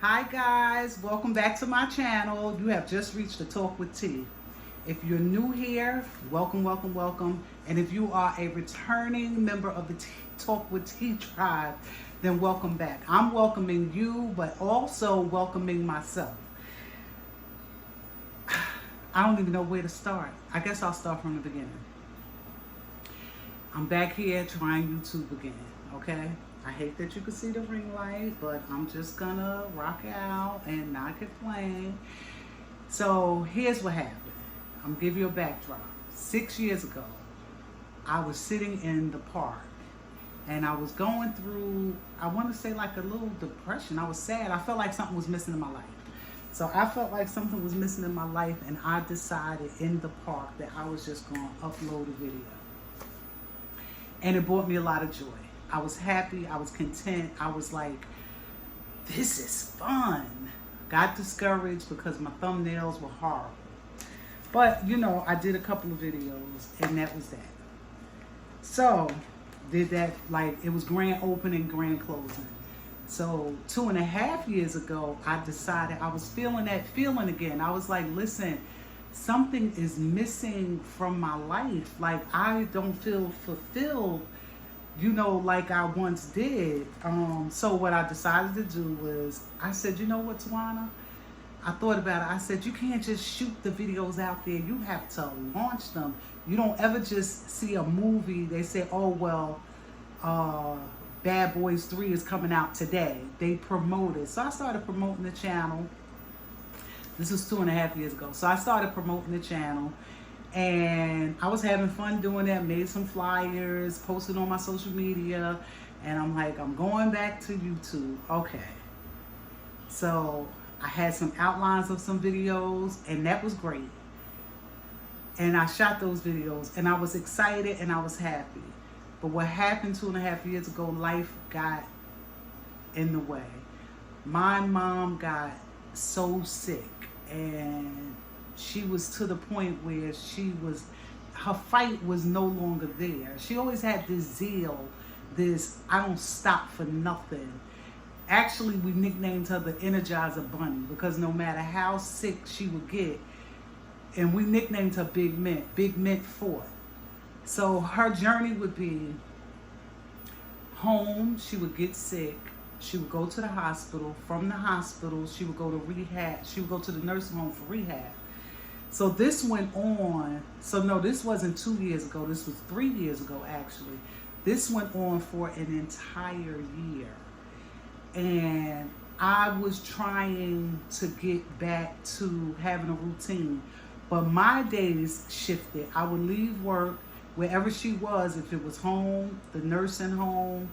Hi guys, welcome back to my channel. You have just reached the Talk with T. If you're new here, welcome, welcome, welcome. And if you are a returning member of the Talk with T tribe, then welcome back. I'm welcoming you, but also welcoming myself. I don't even know where to start. I guess I'll start from the beginning. I'm back here trying YouTube again, okay? I hate that you can see the ring light, but I'm just gonna rock out and not complain. So here's what happened. I'm gonna give you a backdrop. 6 years ago, I was sitting in the park and I was going through, I want to say like a little depression. I was sad. I felt like something was missing in my life. So I felt like something was missing in my life, and I decided in the park that I was just gonna upload a video. And it brought me a lot of joy. I was happy, I was content, I was like, this is fun. Got discouraged because my thumbnails were horrible. But, you know, I did a couple of videos and that was that. So, did that, like, it was grand opening, grand closing. So, 2.5 years ago, I decided, I was feeling that feeling again. I was like, listen, something is missing from my life. Like, I don't feel fulfilled, you know, like I once did. So what I decided to do was, I said, you know what, Tawana? I thought about it. I said, you can't just shoot the videos out there. You have to launch them. You don't ever just see a movie. They say, oh, well, Bad Boys 3 is coming out today. They promote it. So I started promoting the channel. This was 2.5 years ago. So I started promoting the channel. And I was having fun doing that, made some flyers, posted on my social media, and I'm like, I'm going back to YouTube. Okay. So I had some outlines of some videos, and that was great. And I shot those videos, and I was excited, and I was happy. But what happened 2.5 years ago, life got in the way. My mom got so sick, and she was to the point where her fight was no longer there. She always had this zeal, this I don't stop for nothing. Actually, we nicknamed her the Energizer Bunny because no matter how sick she would get, and we nicknamed her Big Mint. Big Mint fought. So her journey would be home, she would get sick, she would go to the hospital. From the hospital, she would go to rehab. She would go to the nursing home for rehab. So this went on, so no, this wasn't 2 years ago, this was 3 years ago actually. This went on for an entire year. And I was trying to get back to having a routine, but my days shifted. I would leave work, wherever she was, if it was home, the nursing home,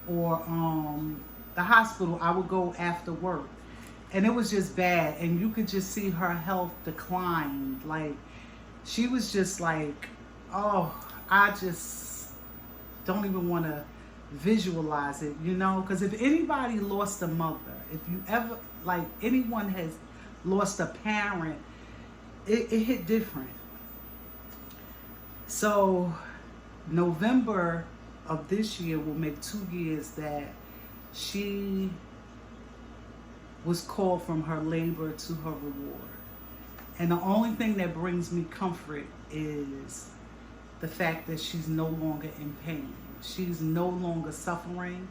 or the hospital, I would go after work. And it was just bad, and you could just see her health decline. Like, she was just like, oh, I just don't even want to visualize it, you know? Because if anybody lost a mother, if you ever, like, anyone has lost a parent, it hit different. So, November of this year will make 2 years that she was called from her labor to her reward. And the only thing that brings me comfort is the fact that she's no longer in pain. She's no longer suffering.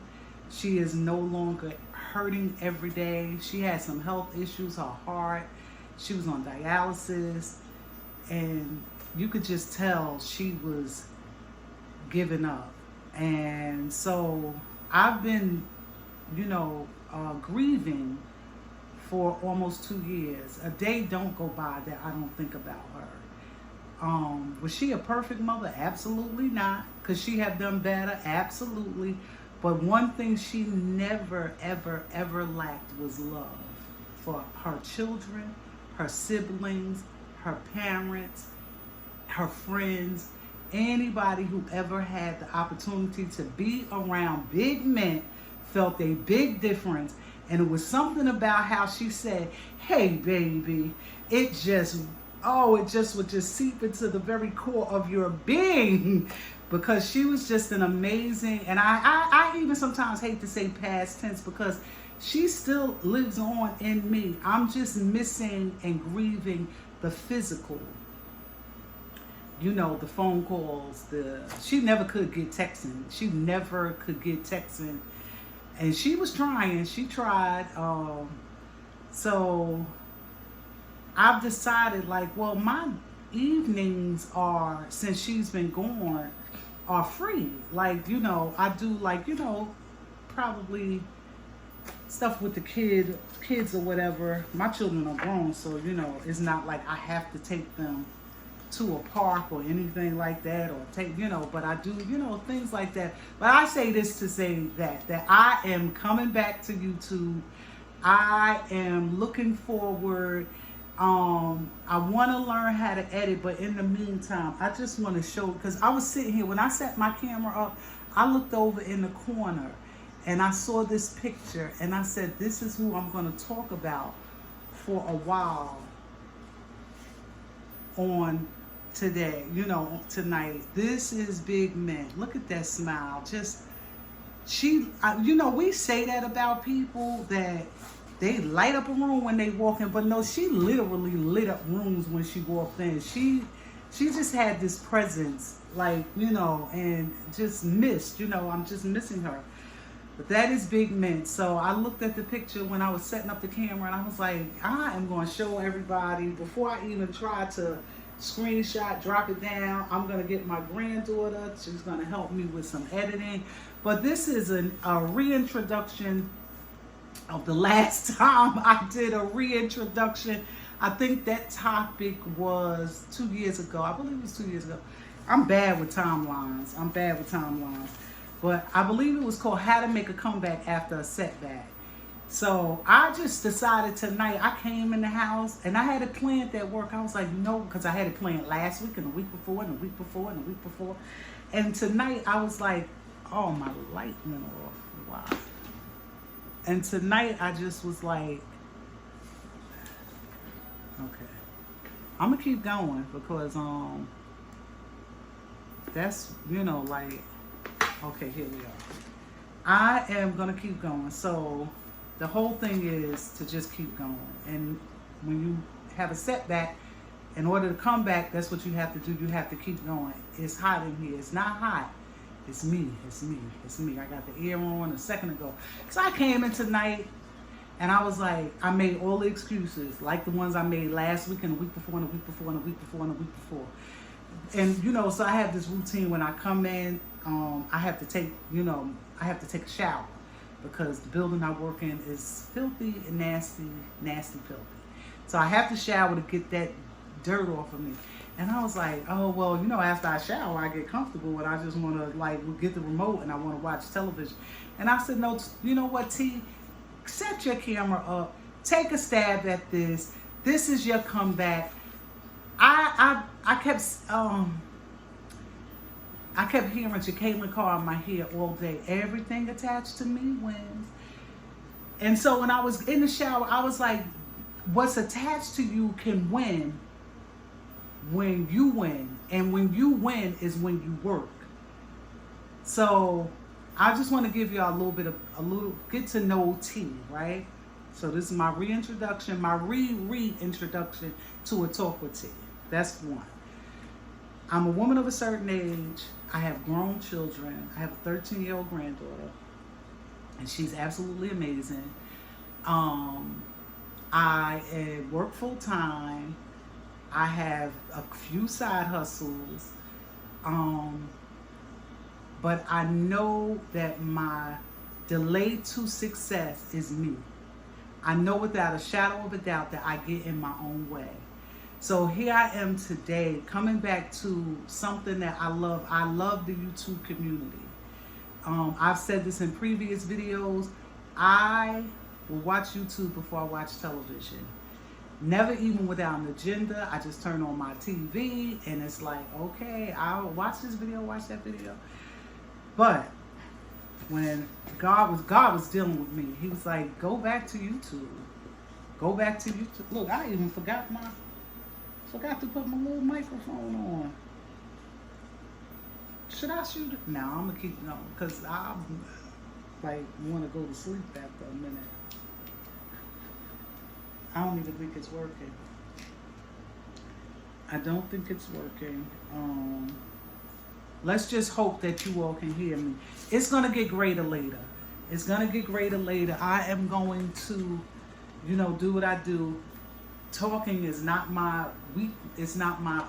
She is no longer hurting every day. She had some health issues, her heart. She was on dialysis. And you could just tell she was giving up. And so I've been, you know, grieving for almost 2 years. A day don't go by that I don't think about her. Was she a perfect mother? Absolutely not. Could she have done better? Absolutely. But one thing she never, ever, ever lacked was love for her children, her siblings, her parents, her friends, anybody who ever had the opportunity to be around Big Mint felt a big difference. And it was something about how she said, hey, baby, it just would just seep into the very core of your being, because she was just an amazing, and I even sometimes hate to say past tense, because She still lives on in me. I'm just missing and grieving the physical. You know, the phone calls, she never could get texting. She never could get texting. And she was trying. She tried. So I've decided, like, well, my evenings are, since she's been gone, are free. Like, you know, I do, like, you know, probably stuff with the kids or whatever. My children are grown, so, you know, it's not like I have to take them to a park or anything like that, or take, you know, but I do, you know, things like that. But I say this to say that I am coming back to YouTube. I am looking forward. I want to learn how to edit, but in the meantime, I just want to show, because I was sitting here, when I set my camera up, I looked over in the corner and I saw this picture and I said, this is who I'm going to talk about for a while on today, you know, tonight. This is Big Mint. Look at that smile. Just, you know, we say that about people, that they light up a room when they walk in, but no, she literally lit up rooms when she walked in. She just had this presence, like, you know, and just missed, you know, I'm just missing her. But that is Big Mint. So I looked at the picture when I was setting up the camera and I was like, I am going to show everybody before I even try to screenshot, drop it down. I'm going to get my granddaughter. She's going to help me with some editing. But this is a reintroduction of the last time I did a reintroduction. I think that topic was 2 years ago. I believe it was 2 years ago. I'm bad with timelines. But I believe it was called How to Make a Comeback After a Setback. So I just decided tonight, I came in the house and I had it planned at work. I was like, no, because I had it planned last week and the week before and the week before and the week before. And tonight I was like, oh, my light went off. Wow. And tonight I just was like, okay, I'm gonna keep going because that's, you know, like, okay, here we are. I am gonna keep going. So the whole thing is to just keep going. And when you have a setback, in order to come back, that's what you have to do. You have to keep going. It's hot in here. It's not hot. It's me. I got the air on a second ago. So I came in tonight and I was like, I made all the excuses, like the ones I made last week and the week before and the week before and the week before and the week before. And, you know, so I have this routine when I come in, I have to take, you know, I have to take a shower because the building I work in is filthy and nasty filthy. So I have to shower to get that dirt off of me. And I was like, oh, well, you know, after I shower, I get comfortable and I just want to, like, get the remote and I want to watch television. And I said, no, you know what, T? Set your camera up. Take a stab at this. This is your comeback. I kept hearing Jacqueline Carr in my head all day. Everything attached to me wins. And so when I was in the shower, I was like, what's attached to you can win when you win. And when you win is when you work. So I just want to give y'all a little get to know T, right? So this is my reintroduction, my reintroduction to a talk with T. That's one. I'm a woman of a certain age. I have grown children. I have a 13-year-old granddaughter, and she's absolutely amazing. I work full time. I have a few side hustles, but I know that my delay to success is me. I know without a shadow of a doubt that I get in my own way. So here I am today, coming back to something that I love. I love the YouTube community. I've said this in previous videos. I will watch YouTube before I watch television. Never even without an agenda. I just turn on my TV and it's like, okay, I'll watch this video, watch that video. But when God was dealing with me, he was like, go back to YouTube. Go back to YouTube. Look, I even forgot to put my little microphone on. Should I shoot it? No, I'm gonna keep going because I like want to go to sleep after a minute. I don't even think it's working. I don't think it's working. Let's just hope that you all can hear me. It's going to get greater later. It's going to get greater later. I am going to, do what I do. Talking is not my weak. It's not my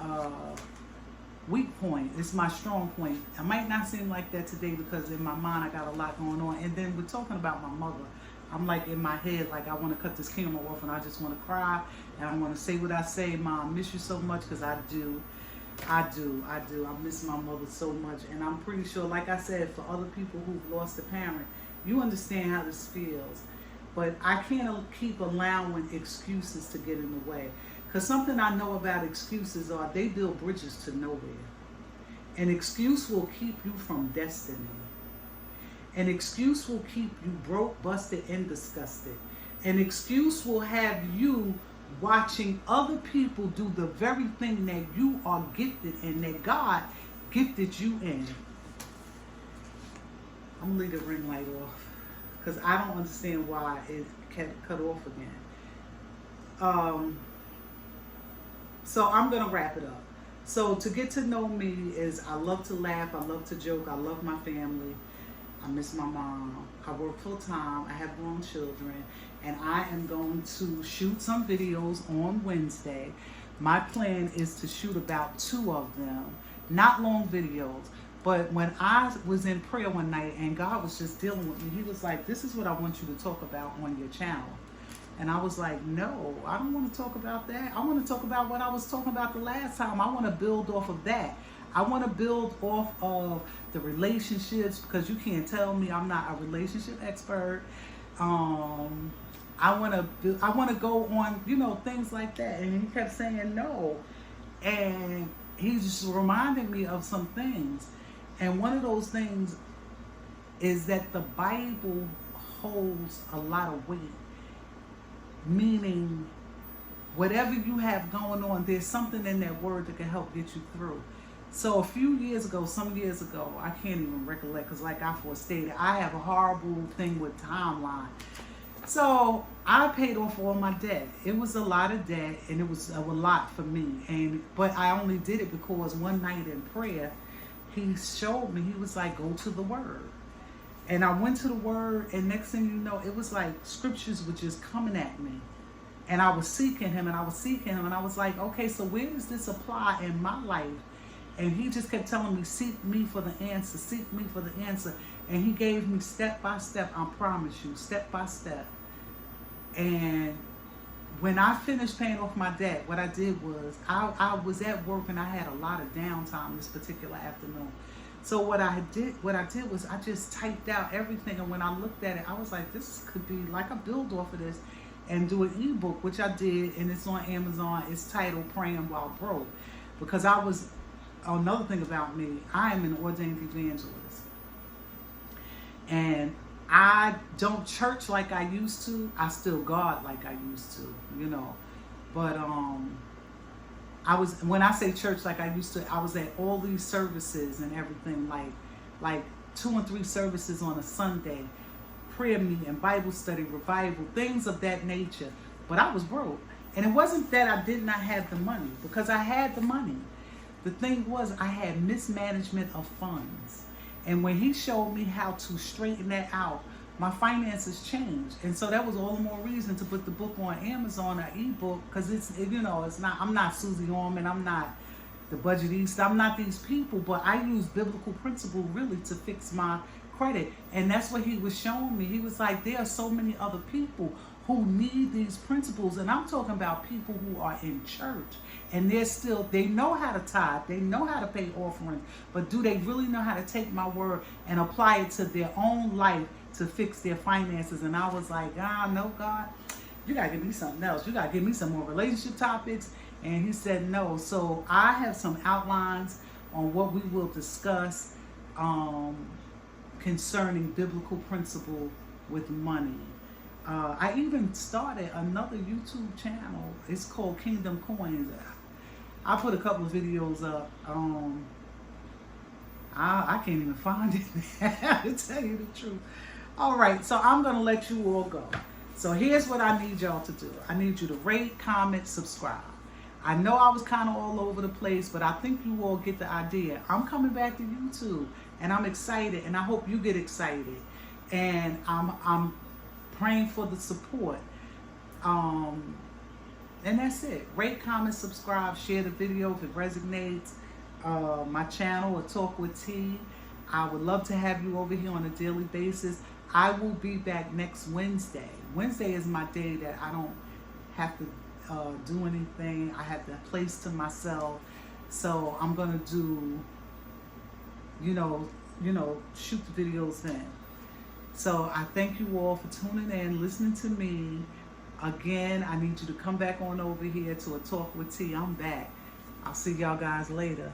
weak point. It's my strong point. I might not seem like that today because in my mind I got a lot going on. And then we're talking about my mother. I'm like in my head, like I want to cut this camera off and I just want to cry and I want to say what I say. Mom, I miss you so much, because I do. I miss my mother so much. And I'm pretty sure, like I said, for other people who've lost a parent, you understand how this feels. But I can't keep allowing excuses to get in the way. Because something I know about excuses are they build bridges to nowhere. An excuse will keep you from destiny. An excuse will keep you broke, busted, and disgusted. An excuse will have you watching other people do the very thing that you are gifted and that God gifted you in. I'm going to leave the ring light off because I don't understand why it kept cut off again. So I'm going to wrap it up. So to get to know me is I love to laugh, I love to joke, I love my family. I miss my mom. I work full time. I have grown children. And I am going to shoot some videos on Wednesday. My plan is to shoot about 2 of them. Not long videos. But when I was in prayer one night and God was just dealing with me, he was like, this is what I want you to talk about on your channel. And I was like, no, I don't want to talk about that. I want to talk about what I was talking about the last time. I want to build off of that. I want to build off of the relationships, because you can't tell me I'm not a relationship expert. I want to go on, things like that. And he kept saying no. And he just reminded me of some things. And one of those things is that the Bible holds a lot of weight. Meaning, whatever you have going on, there's something in that word that can help get you through. So some years ago, I can't even recollect, because like I stated, I have a horrible thing with timeline. So I paid off all my debt. It was a lot of debt, and it was a lot for me. But I only did it because one night in prayer, he showed me, he was like, go to the word. And I went to the word, and next thing you know, it was like scriptures were just coming at me. And I was seeking him, and I was like, okay, so where does this apply in my life? And he just kept telling me, seek me for the answer, seek me for the answer. And he gave me step by step, I promise you, step by step. And when I finished paying off my debt, what I did was, I was at work and I had a lot of downtime this particular afternoon. So what I did was I just typed out everything. And when I looked at it, I was like, this could be like a build off of this and do an ebook, which I did. And it's on Amazon. It's titled Praying While Broke. Because another thing about me, I am an ordained evangelist. And I don't church like I used to. I still God like I used to, But when I say church like I used to, I was at all these services and everything, like 2 and 3 services on a Sunday, prayer meeting, Bible study, revival, things of that nature. But I was broke. And it wasn't that I did not have the money, because I had the money. The thing was, I had mismanagement of funds. And when he showed me how to straighten that out, my finances changed. And so that was all the more reason to put the book on Amazon, an ebook, because I'm not Susie Orman, I'm not the budgetista, I'm not these people, but I use biblical principle really to fix my credit. And that's what he was showing me. He was like, there are so many other people who need these principles. And I'm talking about people who are in church and they know how to tithe, they know how to pay offerings, but do they really know how to take my word and apply it to their own life to fix their finances? And I was like, no, God, you gotta give me something else. You gotta give me some more relationship topics. And he said no. So I have some outlines on what we will discuss concerning biblical principle with money. I even started another YouTube channel. It's called Kingdom Coins. I put a couple of videos up. I can't even find it to tell you the truth. All right, so I'm going to let you all go. So here's what I need y'all to do. I need you to rate, comment, subscribe. I know I was kind of all over the place, but I think you all get the idea. I'm coming back to YouTube, and I'm excited, and I hope you get excited. And I'm praying for the support. And that's it. Rate, comment, subscribe, share the video if it resonates. My channel, A Talk with T. I would love to have you over here on a daily basis. I will be back next Wednesday. Wednesday is my day that I don't have to do anything. I have that place to myself. So I'm gonna do, shoot the videos then. So I thank you all for tuning in, listening to me. Again, I need you to come back on over here to A Talk with T. I'm back. I'll see y'all guys later.